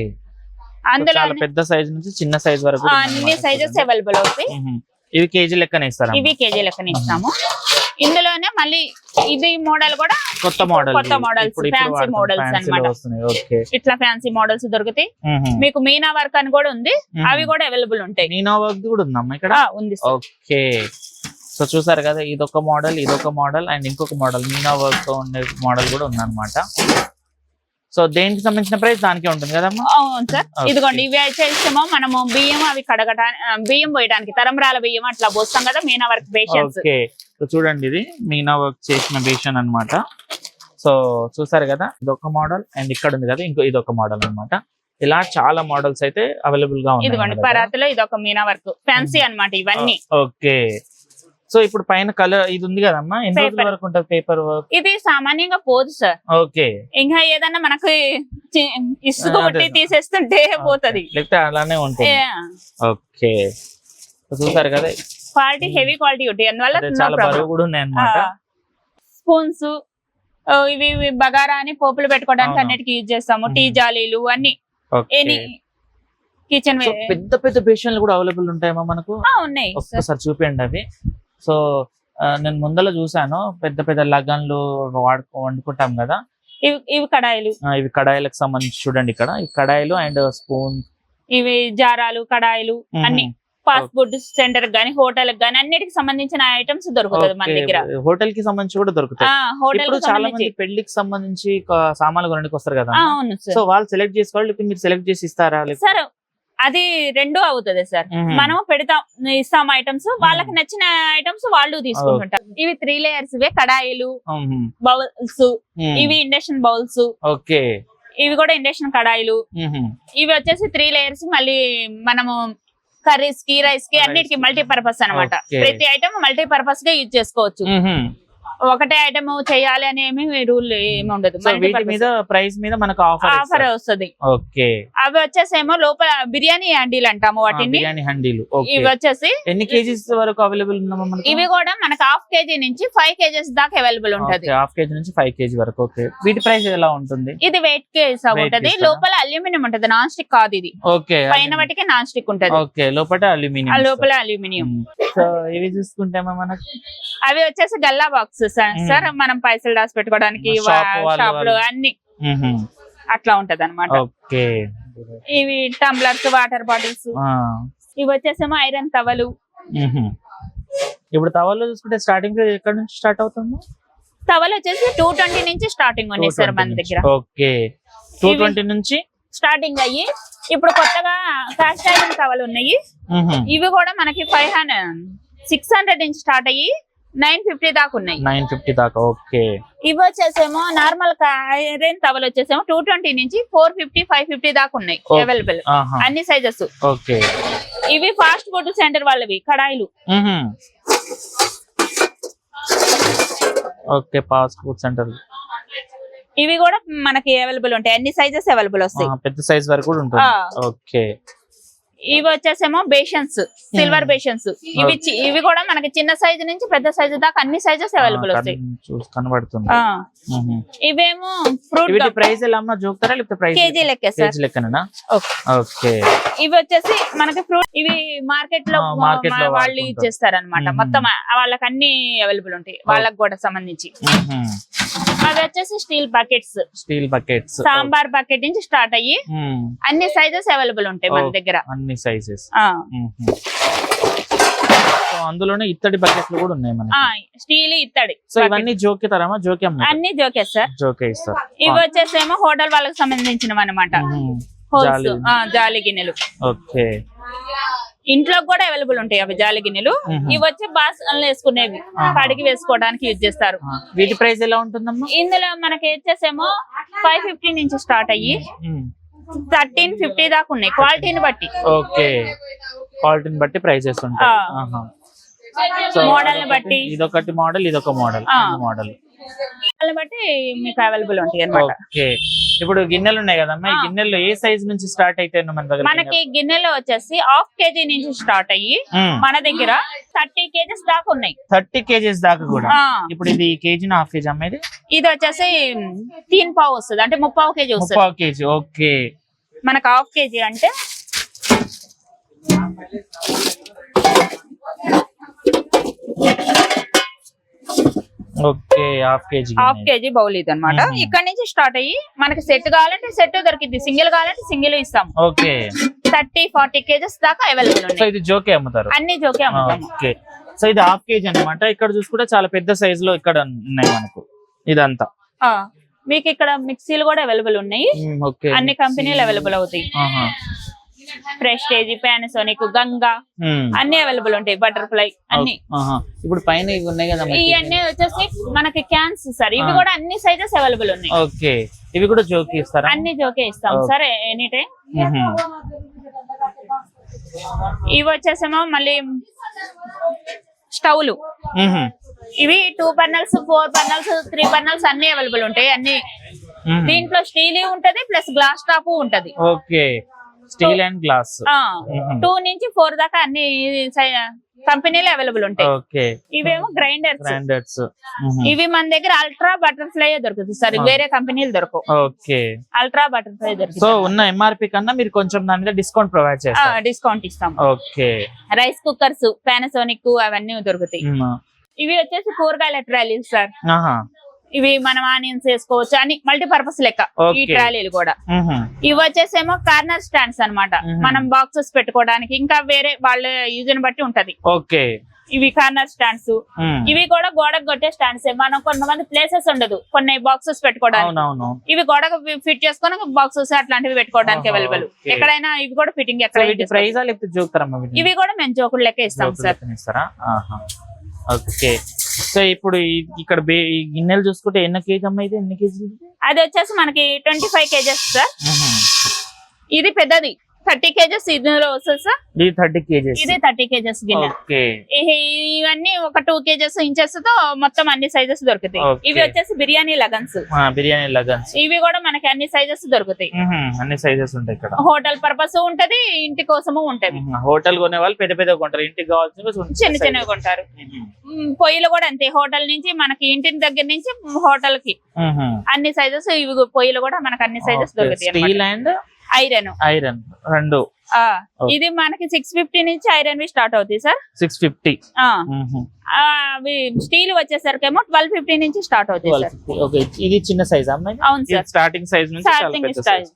S2: అందులో పెద్ద సైజ్ నుంచి చిన్న సైజ్ వరకు
S1: అన్ని సైజెస్ అవైలబుల్ అవుతాయి.
S2: ఇవి కేజీ లెక్కనే ఇస్తారా?
S1: ఇవి కేజీ లెక్కనే ఇస్తాము. ఇందులోనే మళ్ళీ ఇది మోడల్ కూడా
S2: కొత్త మోడల్స్,
S1: ఫ్యాన్సీ మోడల్స్ అన్నమాట. ఇట్లా ఫ్యాన్సీ మోడల్స్ దొరుకుతాయి. మీకు మీనా వర్క్ అని కూడా ఉంది, అవి కూడా అవైలబుల్ ఉంటాయి.
S2: మీనా వర్క్ కూడా ఉందమ్మా ఇక్కడ?
S1: ఉంది.
S2: ఓకే. సో చూసారు కదా, ఇదొక మోడల్ అండ్ ఇంకొక మోడల్ మీనా వర్క్ తో ఉండే మోడల్ కూడా ఉందన్నమాట. సో దేనికి సంబంధించిన ప్రైస్ దానికే ఉంటుంది కదమ్మా?
S1: అవును సార్. ఇదిగోండి ఇవి అయితే ఇస్తామో మనము బియ్యం అవి బియ్యం పోయడానికి తరంబ్రాల బియ్యం అట్లా పోస్తాం కదా, Meena work basins.
S2: Okay. So చూడండి ఇది మీనా వర్క్ చేసిన బేషన్ అన్నమాట. సో చూసారు కదా, ఇదొక మోడల్ అండ్ ఇక్కడ ఉంది కదా ఇదొక మోడల్ అన్నమాట. ఇలా చాలా మోడల్స్ అయితే అవైలబుల్ గా ఉన్నాయి.
S1: ఇదిగోండి పరాతలో ఇదొక మీనా వర్క్ ఫ్యాన్సీ అన్నమాట ఇవన్నీ.
S2: ఓకే. సో ఇప్పుడు పైన కలర్ ఇది ఉంది కదమ్మా, ఎన్ని రోజుల వరకు ఉంటుంది పేపర్ వర్క్?
S1: ఇది సామాన్యంగా పోదు సార్.
S2: ఓకే.
S1: ఇంకా ఏదన్నా మనకు ఇసుక కొట్టి తీసేస్తుంటే పోతుంది,
S2: లేకపోతే అలానే ఉంటుంది. ఓకే. చూసారు కదా,
S1: క్వాలిటీ హెవీ క్వాలిటీ ఉంటాయి, అందువల్ల
S2: చాలా బరువు కూడా ఉన్నాయి అన్నమాట.
S1: స్పూన్స్ ఇవి బగారా అని పోపులు పెట్టుకోవడానికి అన్నిటికీ యూజ్ చేస్తాము. టీ జాలీలు అన్ని కిచెన్
S2: పెద్ద బేషన్లు కూడా అవైలబుల్ ఉంటాయమ్మా మనకు?
S1: ఉన్నాయి.
S2: ఒక్కసారి చూపించండి అవి. సో నేను ముందర చూసాను, పెద్ద లగన్లు వండుకుంటాం కదా,
S1: ఇవి కడాయిలు.
S2: ఇవి కడాయిలకు సంబంధించి చూడండి, ఇక్కడ ఈ కడాయిలు అండ్ స్పూన్,
S1: ఇవి జారాలు, కడాయిలు అన్ని ఫాస్ట్ ఫుడ్ సెంటర్ గానీ, హోటల్ గానీ అన్నిటికి సంబంధించిన ఐటమ్స్ దొరుకుతుంది మన దగ్గర.
S2: హోటల్ కి సంబంధించి కూడా దొరుకుతాయి. ఇప్పుడు చాలా మంది పెళ్లికి సంబంధించి సామాన్లు కొనడానికి వస్తారు కదా, సో వాళ్ళు సెలెక్ట్ చేసుకోవాలి, లేకపోతే మీరు సెలెక్ట్ చేసి ఇస్తారా?
S1: సార్ అది రెండు అవుతుంది సార్. మనం ఇస్తాం ఐటమ్స్, వాళ్ళకి నచ్చిన ఐటమ్స్ వాళ్ళు తీసుకుంటుంటారు. ఇవి 3 లేయర్స్ కడాయిలు, బౌల్స్, ఇవి ఇండక్షన్ బౌల్స్.
S2: ఓకే.
S1: ఇవి కూడా ఇండక్షన్ కడాయిలు. ఇవి వచ్చేసి 3 లేయర్స్. మళ్ళీ మనము కర్రీస్ కి, రైస్ కి అన్నిటికి మల్టీపర్పస్ అన్నమాట. ప్రతి ఐటమ్ మల్టీపర్పస్ గా యూజ్ చేసుకోవచ్చు. ఒకటే ఐటమ్ చేయాలి అని ఏమి రూల్ ఏమి ఉండదు.
S2: ప్రైస్ మీద మనకు
S1: ఆఫర్ వస్తుంది.
S2: ఓకే.
S1: అవి వచ్చేసేమో లోపల బిర్యానీ హ్యాండీలు అంటాము వాటిని. ఇవి వచ్చేసి
S2: ఎన్ని కేజీస్ వరకు అవైలబుల్ ఉందమ్మా?
S1: ఇవి కూడా మనకు 1/2 kg నుంచి 5 kgs దాకా అవైలబుల్ ఉంటది.
S2: 1/2 kg నుంచి 5 kg వరకు. ఓకే. వీటి ప్రైస్ ఎలా ఉంటుంది?
S1: ఇది వెయిట్ కేస్ ఉంటది. లోపల అల్యూమినియం ఉంటది, నాన్ స్టిక్ కాదు ఇది.
S2: ఓకే.
S1: పైన వాటికి నాన్ స్టిక్ ఉంటది.
S2: ఓకే. లోపల
S1: అల్యూమినియం.
S2: సో ఇవి చూసుకుంటే మనకి
S1: అవి వచ్చేసి గల్లా బాక్స్ సార్. మనం పైసలు దాచి పెట్టుకోవడానికి షాప్ లో అన్ని అట్లా ఉంటది అనమాట.
S2: ఓకే.
S1: ఇవి టంబ్లర్స్, వాటర్ బాటిల్స్. ఇవి వచ్చేసేమో ఐరన్ తవలు.
S2: ఇప్పుడు తవలు చూసుకుంటే స్టార్టింగ్ ఎక్కడ నుంచి స్టార్ట్ అవుతుంది?
S1: తవలు వచ్చేసి 220 నుంచి స్టార్టింగ్ ఉన్నాయి సార్ మన దగ్గర.
S2: ఓకే. 220 నుంచి
S1: స్టార్టింగ్ అయ్యి ఇప్పుడు కొత్తగా కాస్ట్ ఐరన్ తవలు ఉన్నాయి. ఇవి కూడా మనకి 600 నుంచి స్టార్ట్ అయ్యి 950 దాకా ఉన్నాయి.
S2: 950 దాకా. ఓకే.
S1: ఇవి వచ్చేసేమో నార్మల్ ఐరన్ తవలు వచ్చేసేమో 220 నుంచి 450, 550 దాకా ఉన్నాయి అవైలబుల్, అన్ని సైజెస్.
S2: ఓకే.
S1: ఇవి ఫాస్ట్ ఫుడ్ సెంటర్ వాళ్ళవి కడాయిలు.
S2: ఓకే. Fast food centre.
S1: ఇవి కూడా మనకి అవైలబుల్ ఉంటాయి, అన్ని సైజెస్ అవైలబుల్ వస్తాయి.
S2: పెద్ద సైజ్ వరకు కూడా ఉంటుంది. ఓకే.
S1: ఇవి వచ్చేసేమో బేషన్స్, సిల్వర్ బేషన్స్. ఇవి కూడా మనకి చిన్న సైజు నుంచి పెద్ద సైజు దాకా అన్ని సైజెస్ అవైలబుల్ వస్తాయి.
S2: కనబడుతుంది.
S1: ఇవేమో ఫ్రూట్
S2: ప్రైస్ ఎలా అమ్మా చూపుతారా లేకపోతే ప్రైస్
S1: కేజీ లెక్క సార్?
S2: కేజీ లెక్కనా? ఓకే.
S1: ఇవి వచ్చేసి మనకి ఫ్రూట్, ఇవి మార్కెట్ లో వాళ్ళు యూజ్ చేస్తారు అనమాట. మొత్తం వాళ్ళకి అన్ని అవైలబుల్ ఉంటాయి, వాళ్ళకి కూడా సంబంధించి. అవి వచ్చేసి స్టీల్ బకెట్స్. సాంబార్ బకెట్ నుంచి స్టార్ట్ అయ్యి అన్ని సైజెస్ అవైలబుల్ ఉంటాయి మన దగ్గర.
S2: అన్ని సైజెస్. అందులోనే ఇత్తడి బకెట్లు కూడా ఉన్నాయి మనకి.
S1: స్టీల్, ఇత్తడి.
S2: సో ఇవన్నీ జోకితారమ్మా?
S1: అన్ని జోకే సార్.
S2: జోకే ఇస్తారు.
S1: ఇవి వచ్చేసేమో హోటల్ వాళ్ళకి సంబంధించినవి అనమాట. జాలి గిన్నెలు.
S2: ఓకే.
S1: ఇంట్లో కూడా అవైలబుల్ ఉంటాయి అవి జాలి గిన్నెలు. ఇవి వచ్చి బాసనలు వేసుకునేవి, కడిగి వేసుకోవడానికి యూజ్ చేస్తారు.
S2: వీటి ప్రైస్ ఎలా ఉంటుందమ్మా?
S1: ఇందులో మనకి వచ్చేసేమో 550 నుంచి స్టార్ట్ అయ్యి 1350 దాకా ఉన్నాయి, క్వాలిటీని బట్టి.
S2: ఓకే. క్వాలిటీని బట్టి ప్రైసెస్ ఉంటాయి.
S1: మోడల్ బట్టి
S2: ఇదొకటి మోడల్, ఇదొక మోడల్.
S1: బట్టి మీకు అవైలబుల్ ఉంటాయి అన్నమాట.
S2: ఓకే. ఇప్పుడు గిన్నెలు ఉన్నాయి కదమ్మా, ఈ గిన్నెలు ఏ సైజ్ నుంచి స్టార్ట్ అయితే మన దగ్గర?
S1: మనకి గిన్నెలో వచ్చేసి 1/2 kg నుంచి స్టార్ట్ అయ్యి మన దగ్గర 30 kgs దాకా ఉన్నాయి.
S2: 30 kgs దాకా కూడా. ఇప్పుడు ఇది కేజీ 1/2 kg అమ్మేది?
S1: ఇది వచ్చేసి 3 పావు వస్తుంది, అంటే 3/4 kg వస్తుంది.
S2: 3/4 kg. ఓకే.
S1: మనకు 1/2 kg అంటే
S2: ఓకే. 1/2
S1: kg బౌల్ ఇది అనమాట. ఇక్కడ నుంచి స్టార్ట్ అయ్యి మనకి సెట్ కావాలంటే సెట్ దొరికింది, సింగిల్ కావాలంటే సింగిల్ ఇస్తాం.
S2: ఓకే.
S1: 30-40 kgs దాకా అవైలబుల్ ఉన్నాయి.
S2: ఇది జోకే అమ్ముతారు?
S1: అన్ని జోకే అమ్ముతాము.
S2: ఓకే. సో ఇది 1/2 kg అన్నమాట. ఇక్కడ చూసుకుంటే చాలా పెద్ద సైజ్ లో ఇక్కడ ఉన్నాయి మనకు. ఇదంతా
S1: మీకు ఇక్కడ మిక్సీలు కూడా అవైలబుల్ ఉన్నాయి. అన్ని కంపెనీలు అవైలబుల్ అవుతాయి. ప్రెస్టేజ్, పానాసోనిక్, గంగా అన్ని అవైలబుల్ ఉంటాయి. బటర్ఫ్లై అన్ని.
S2: ఇప్పుడు పైన ఇవి ఉన్నాయి కదా,
S1: ఇవన్నీ వచ్చేసి మనకి క్యాన్స్ సార్. ఇవి కూడా అన్ని సైజెస్ అవైలబుల్ ఉన్నాయి.
S2: ఓకే. ఇవి కూడా జోకి ఇస్తారా?
S1: అన్ని జోకే ఇస్తాం సార్, ఎనీ టైం. ఇవి వచ్చేసేమో మళ్ళీ స్టవ్లు. ఇవి 2 బర్నర్స్, 4 బర్నర్స్, 3 బర్నర్స్ అన్ని అవైలబుల్ ఉంటాయి. అన్ని దీంట్లో స్టీల్ ఉంటది, ప్లస్ గ్లాస్ టాప్ ఉంటది.
S2: ఓకే. Steel and glass.
S1: 2 నుంచి 4 దాకా అన్ని కంపెనీలు అవైలబుల్ ఉంటాయి.
S2: ఓకే.
S1: ఇవేమో గ్రైండర్స్. ఇవి మన దగ్గర అల్ట్రా బటర్ఫ్లై దొరుకుతుంది సార్, వేరే కంపెనీలు దొరకవు.
S2: ఓకే.
S1: అల్ట్రా బటర్ఫ్లై దొరుకుతుంది.
S2: సో ఉన్న ఎంఆర్పి కన్నా మీరు కొంచెం దాని మీద డిస్కౌంట్ ప్రొవైడ్ చేస్తారు?
S1: డిస్కౌంట్ ఇస్తాం.
S2: ఓకే.
S1: రైస్ కుక్కర్స్, పానాసోనిక్ అవన్నీ దొరుకుతాయి. ఇవి వచ్చేసి కూరగాయల ట్రాలీలు సార్. ఇవి మనం ఆనియన్స్ వేసుకోవచ్చు, అని మల్టీపర్పస్ లెక్క ఈ ట్రాలీలు కూడా. ఇవి వచ్చేసేమో కార్నర్ స్టాండ్స్ అన్నమాట, మనం బాక్సెస్ పెట్టుకోవడానికి, ఇంకా వేరే వాళ్ళ యూజ్ ని బట్టి ఉంటది.
S2: ఓకే.
S1: ఇవి కార్నర్ స్టాండ్స్. ఇవి కూడా గోడకు కొట్టే స్టాండ్స్. మనం కొంతమంది ప్లేసెస్ ఉండదు కొన్ని బాక్సెస్ పెట్టుకోవడానికి, ఇవి గోడకు ఫిట్ చేసుకొని బాక్సెస్ అట్లాంటివి పెట్టుకోవడానికి అవైలబుల్ ఎక్కడైనా. ఇవి కూడా ఫిట్టింగ్
S2: ఎక్కడ?
S1: ఇవి కూడా మేము జోకుడు లెక్క ఇస్తాం సార్.
S2: ఓకే. సో ఇప్పుడు ఇక్కడ ఈ గిన్నెలు చూసుకుంటే ఎన్ని కేజీ అమ్మా, ఇది ఎన్ని కేజీ?
S1: అది వచ్చేసి మనకి 25 kgs సార్. ఇది పెద్దది 30 kgs ఇందులో వస్తుంది సార్.
S2: ఇది 30 kgs.
S1: ఇది 30 kgs గిన్నె. ఇవన్నీ ఒక 2 kgs ఇంచెస్ తో మొత్తం అన్ని సైజెస్ దొరుకుతాయి. ఇవి వచ్చేసి బిర్యానీ లగన్స్.
S2: బిర్యానీ లగన్స్
S1: ఇవి కూడా మనకి అన్ని సైజెస్ దొరుకుతాయి.
S2: అన్ని సైజెస్ ఉంటాయి ఇక్కడ.
S1: హోటల్ పర్పస్ ఉంటది, ఇంటి కోసము ఉంటది.
S2: హోటల్ కొనే వాళ్ళు పెద్ద పెద్ద కొంటారు, ఇంటికి కావాల్సిన
S1: చిన్న చిన్నవి కొంటారు. పొయ్యిలు కూడా అంతే, హోటల్ నుంచి మనకి ఇంటి దగ్గర నుంచి హోటల్ కి అన్ని సైజెస్. ఇవి పొయ్యిలు కూడా మనకి అన్ని సైజెస్ దొరుకుతాయి.
S2: స్టీల్ అండ్ ఐరన్ రెండు.
S1: ఇది మనకి 650 నుంచి ఐరన్ వి స్టార్ట్ అవుతాయి సార్.
S2: 650.
S1: స్టీల్ వచ్చేసరికేమో 1250 నుంచి స్టార్ట్ అవుతాయి సార్.
S2: ఇది చిన్న సైజ్.
S1: అవును సార్,
S2: స్టార్టింగ్ సైజ్ నుంచి
S1: స్టార్టింగ్ సైజ్.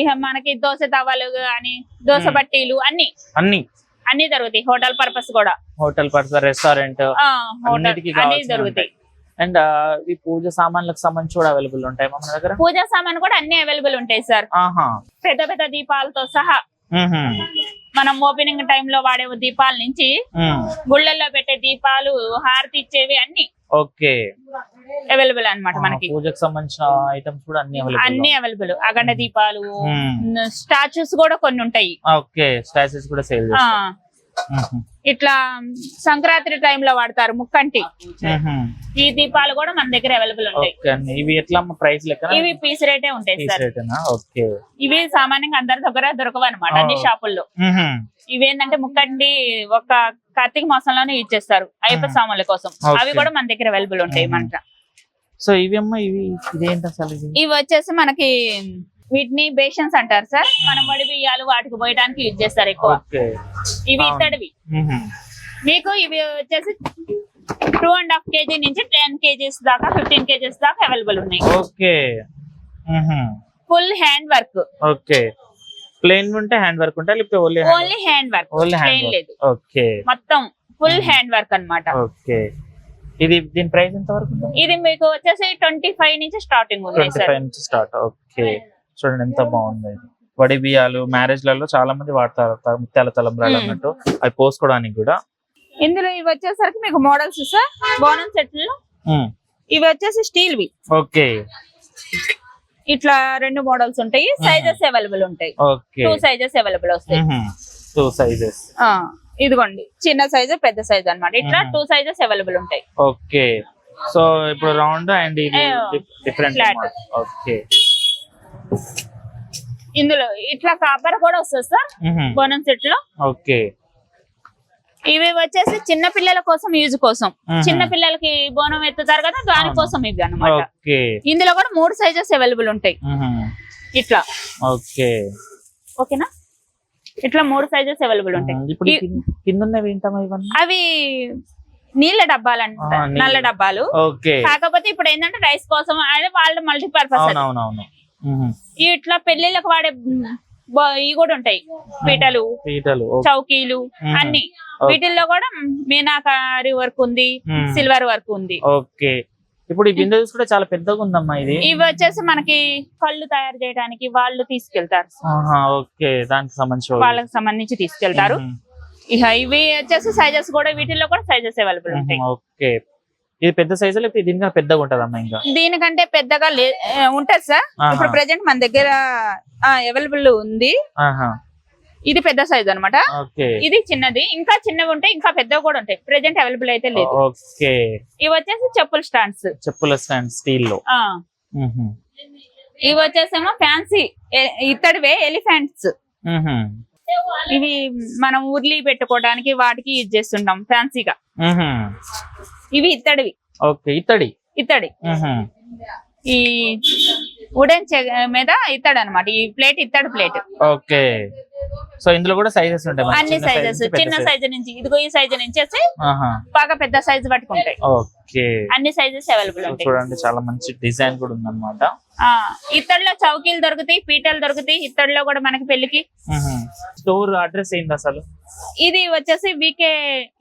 S1: ఇక మనకి దోశ తవాలు గానీ దోశ బట్టీలు అన్ని దొరుకుతాయి. హోటల్ పర్పస్ కూడా,
S2: హోటల్ పర్పస్, రెస్టారెంట్
S1: అన్ని దొరుకుతాయి.
S2: అండ్ ఈ పూజ సామాన్లకు సంబంధించి కూడా అవైలబుల్ ఉంటాయి మన దగ్గర.
S1: పూజ సామాన్ కూడా అన్ని అవైలబుల్ ఉంటాయి సార్. పెద్ద పెద్ద దీపాలతో సహా మనం ఓపెనింగ్ టైమ్ లో వాడే దీపాల నుంచి గుళ్ళల్లో పెట్టే దీపాలు, హారతి ఇచ్చేవి అన్ని అవైలబుల్ అన్నమాట. మనకి
S2: పూజకు సంబంధించిన ఐటమ్స్ కూడా
S1: అన్ని అవైలబుల్. అగండ దీపాలు, స్టాచ్యూస్ కూడా కొన్ని ఉంటాయి.
S2: స్టాచ్యూస్ కూడా సేల్.
S1: ఇట్లా సంక్రాంతి టైమ్ లో వాడతారు ముక్కంటి. ఈ దీపాలు కూడా మన దగ్గర అవైలబుల్ ఉంటాయి.
S2: ఇవి ఎట్లా ప్రైస్ లెక్క?
S1: ఇవి పీస్ రేటే ఉంటాయి సార్. ఇవి సామాన్యంగా అందరి దగ్గర దొరకవు అనమాట, అన్ని షాపుల్లో. ఇవేంటంటే ముక్కంటి ఒక కార్తీక మాసంలోనే యూజ్ చేస్తారు అయ్యప్ప సామాన్ల కోసం. అవి కూడా మన దగ్గర అవైలబుల్ ఉంటాయి మన.
S2: సో ఇవి అమ్మా, ఇదేంటి అసలు?
S1: ఇవి వచ్చేసి మనకి వీటిని బేషన్స్ అంటారు సార్. మనం వడి బియ్యాలు వాటికి పోయడానికి యూజ్ చేస్తారు ఎక్కువ. ఇవి ఇత్తడివి. మీకు ఇవి వచ్చేసి 2.5 kg నుంచి 10 kgs దాకా, 15 kgs దాకా అవైలబుల్ ఉన్నాయి. Full hand work.
S2: ప్లేన్ ఉంటే హ్యాండ్ వర్క్ ఉంటాయి, లేకపోతే
S1: ఓన్లీ హ్యాండ్ వర్క్, ప్లేన్ లేదు. మొత్తం ఫుల్ హ్యాండ్ వర్క్ అన్నమాట.
S2: ఇది దీని ప్రైస్ ఎంత వరకు?
S1: ఇది మీకు వచ్చేసి 25 నుంచి స్టార్టింగ్ ఉంది సార్.
S2: 25 నుంచి స్టార్ట్. చూడండి ఎంత బాగుంది. వడి బియ్యాలు మ్యారేజ్ లలో చాలా మంది వాడతారు, ముత్యాల తలంబ్రాలు అన్నట్టు, అవి పోసుకోవడానికి కూడా.
S1: ఇందులో ఇవి వచ్చేసరికి మీకు మోడల్స్ సార్. బోనం సెట్లు ఇవి వచ్చేసి స్టీల్ వి. ఇట్లా 2 మోడల్స్ ఉంటాయి. సైజెస్ అవైలబుల్ ఉంటాయి. 2 సైజెస్ అవైలబుల్ వస్తాయి.
S2: 2 సైజెస్.
S1: ఇదిగోండి, చిన్న సైజు పెద్ద సైజ్ అన్నమాట. ఇట్లా 2 సైజెస్ అవైలబుల్ ఉంటాయి.
S2: సో ఇప్పుడు రౌండ్ అండ్ డిఫరెంట్.
S1: ఇందులో ఇట్లా కాపర్ కూడా వస్తుంది సార్ బోనం సెట్ లో. ఇవి వచ్చేసి చిన్న పిల్లల కోసం, యూజ్ కోసం. చిన్న పిల్లలకి బోనం ఎత్తుతారు కదా, దానికోసం ఇవి అన్నమాట. ఇందులో కూడా 3 సైజెస్ అవైలబుల్ ఉంటాయి. ఇట్లా ఓకేనా, ఇట్లా 3 సైజెస్ అవైలబుల్ ఉంటాయి. అవి నీళ్ళ డబ్బాలు అంట, నల్ల డబ్బాలు. కాకపోతే ఇప్పుడు ఏంటంటే రైస్ కోసం వాళ్ళు మల్టీపర్పస్. ఇట్లా పెళ్లిళ్ళకి వాడే ఇవి కూడా ఉంటాయి, పీటలు, చౌకీలు అన్ని. వీటిల్లో కూడా మీనాకారి వర్క్ ఉంది, సిల్వర్ వర్క్ ఉంది.
S2: ఇప్పుడు ఈ బిందె కూడా చాలా పెద్దగా ఉందమ్మా. ఇది
S1: ఇవి వచ్చేసి మనకి కళ్ళు తయారు చేయడానికి వాళ్ళు తీసుకెళ్తారు.
S2: దానికి సంబంధించి
S1: వాళ్ళకి సంబంధించి తీసుకెళ్తారు. ఇవి వచ్చేసి సైజెస్ కూడా, వీటిల్లో కూడా సైజెస్ అవైలబుల్ ఉంటాయి.
S2: ఇది పెద్ద సైజు లేకపోతే దీనికంటే పెద్దగా ఉంటదమ్మా? ఇంకా
S1: దీనికంటే పెద్దగా ఉంటది సార్. ఇప్పుడు ప్రెసెంట్ మన దగ్గర అవైలబుల్ ఉంది. ఇది పెద్ద సైజ్ అన్నమాట. ఇది చిన్నది. ఇంకా చిన్నవి ఉంటాయి, ఇంకా పెద్దవి కూడా ఉంటాయి. ప్రెసెంట్ అవైలబుల్ అయితే లేదు. ఇవి వచ్చేసి చెప్పుల స్టాండ్స్ స్టీల్ లో. ఇవి వచ్చేసేమో ఫ్యాన్సీ ఇత్తడివే ఎలిఫెంట్స్. ఇవి మనం ఉర్లి పెట్టుకోవడానికి వాటికి యూజ్ చేస్తుంటాం ఫ్యాన్సీగా. ఇవి ఇత్తడివి. ఇత్తడి. ఈ వుడెన్ మీద ఇత్తడి అన్నమాట. ఈ ప్లేట్ ఇత్తడి ప్లేట్.
S2: సో ఇందులో కూడా సైజెస్ ఉంటాయి,
S1: అన్ని సైజెస్. చిన్న సైజు నుంచి ఇదిగో ఈ సైజు నుంచి బాగా పెద్ద సైజు పట్టుకుంటాయి. అన్ని సైజెస్ అవైలబుల్ ఉంటాయి.
S2: చూడండి చాలా మంచి డిజైన్ కూడా ఉందన్నమాట.
S1: ఇత్తడిలో చౌకీలు దొరుకుతాయి, పీటలు దొరుకుతాయి. ఇత్తడిలో కూడా మనకి పెళ్లికి.
S2: స్టోర్ అడ్రస్ ఏంటి అసలు?
S1: ఇది వచ్చేసి VK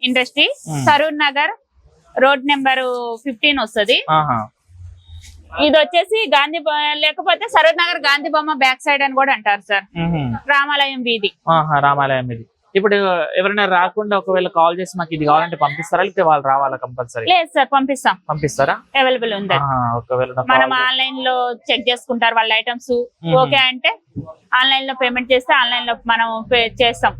S1: industry, Saroor Nagar, road number 15 వస్తుంది. ఇది వచ్చేసి గాంధీ, లేకపోతే సరూర్ నగర్ గాంధీ బొమ్మ బ్యాక్ సైడ్ అని కూడా అంటారు సార్. రామాలయం వీధి.
S2: ఇప్పుడు ఎవరైనా రాకుండా ఒకవేళ కాల్ చేసి మాకు ఇది కావాలంటే పంపిస్తారా, లేకపోతే వాళ్ళు రావాలా కంపల్సరీ?
S1: లేదు సార్,
S2: పంపిస్తారా?
S1: అవైలబుల్ ఉంది.
S2: ఒకవేళ
S1: మనం ఆన్లైన్ లో చెక్ చేసుకుంటారు వాళ్ళ ఐటమ్స్, ఓకే అంటే ఆన్లైన్ లో పేమెంట్ చేస్తే ఆన్లైన్ లో మనం పే చేస్తాం.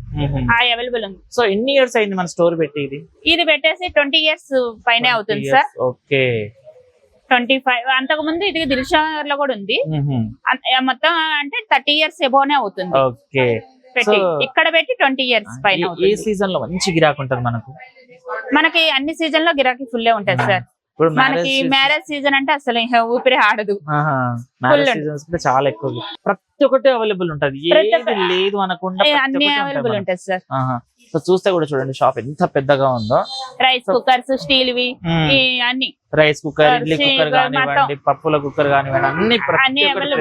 S1: అవైలబుల్ ఉంది.
S2: సో ఎన్ని ఇయర్స్ అయింది మన స్టోర్ పెట్టి? ఇది
S1: పెట్టేసి 20 years పైనే అవుతుంది సార్.
S2: ఓకే,
S1: 25. అంతకు ముందు ఇది దిల్షానగర్ లో కూడా ఉంది. మొత్తం అంటే 30 years ఎబోనే అవుతుంది.
S2: ఓకే,
S1: పెట్టి ఇక్కడ పెట్టి 20 years పైన
S2: ఏ
S1: అవుతుంది.
S2: సీజన్ లో మంచి గిరాకు ఉంటది
S1: మనకి అన్ని సీజన్ లో గిరాకీ ఫుల్ ఉంటది సార్. మనకి మ్యారేజ్ సీజన్ అంటే అసలు ఊపిరి ఆడదు.
S2: చాలా ఎక్కువ, ప్రతి ఒక్కటి అవైలబుల్ ఉంటది, ఏది లేదు అనకుండా
S1: అన్ని అవైలబుల్ ఉంటది సార్.
S2: సో చూస్తే కూడా చూడండి షాప్ ఎంత పెద్దగా ఉందో.
S1: రైస్ కుక్కర్స్, స్టీల్ వి అన్ని,
S2: రైస్ కుక్కర్, ఇడ్లీ కుక్కర్ కానివ్వండి, పప్పుల కుక్కర్ కానివ్వండి, అన్ని కుక్కర్లు,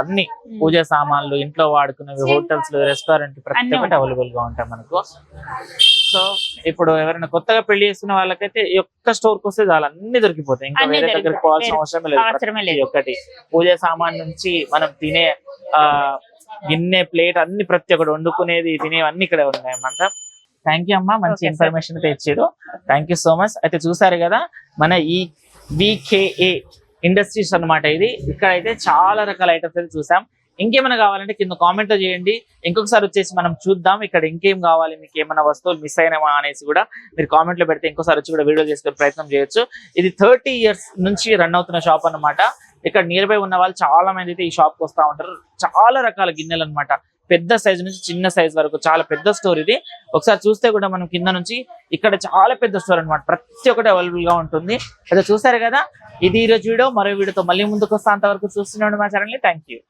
S2: అన్ని పూజ సామాన్లు, ఇంట్లో వాడుకునేవి, హోటల్స్, రెస్టారెంట్ ప్రతి ఒక్కటి అవైలబుల్ గా ఉంటాయి మనకు. సో ఇప్పుడు ఎవరైనా కొత్తగా పెళ్లి చేసుకున్న వాళ్ళకైతే ఈ ఒక్క స్టోర్ కి వస్తే చాలా అన్ని దొరికిపోతాయి, ఇంకా వేరే దగ్గరికి పోవాల్సిన అవసరమే లేదు. ఒకటి పూజ సామాన్ నుంచి మనం తినే గిన్నె, ప్లేట్ అన్ని ప్రతి ఒక్కటి వండుకునేది, తినేవన్నీ ఇక్కడ ఉన్నాయి అన్నమాట. థ్యాంక్ యూ అమ్మా, మంచి ఇన్ఫర్మేషన్ అయితే ఇచ్చారు. Thank you so much. అయితే చూసారు కదా మన ఈ VKA ఇండస్ట్రీస్ అన్నమాట ఇది. ఇక్కడ అయితే చాలా రకాల ఐటమ్స్ అయితే చూసాం. ఇంకేమైనా కావాలంటే కింద కామెంట్ లో చేయండి, ఇంకొకసారి వచ్చేసి మనం చూద్దాం ఇక్కడ ఇంకేం కావాలి, మీకు ఏమైనా వస్తువులు మిస్ అయినామా అనేసి కూడా మీరు కామెంట్ లో పెడితే ఇంకోసారి వచ్చి కూడా వీడియో చేసుకునే ప్రయత్నం చేయొచ్చు. ఇది 30 years నుంచి రన్ అవుతున్న షాప్ అన్నమాట. ఇక్కడ నియర్ బై ఉన్న వాళ్ళు చాలా మంది అయితే ఈ షాప్ కి వస్తా ఉంటారు. చాలా రకాల గిన్నెలు అన్నమాట, పెద్ద సైజ్ నుంచి చిన్న సైజ్ వరకు చాలా పెద్ద స్టోర్ ఇది. ఒకసారి చూస్తే కూడా మనం కింద నుంచి ఇక్కడ చాలా పెద్ద స్టోర్ అన్నమాట, ప్రతి ఒక్కటి అవైలబుల్ గా ఉంటుంది. అయితే చూసారు కదా, ఇది ఈరోజు వీడియో. మరో వీడియోతో మళ్ళీ ముందుకు వస్తా, అంతవరకు చూస్తున్నాడు మా ఛానల్ ని. Thank you.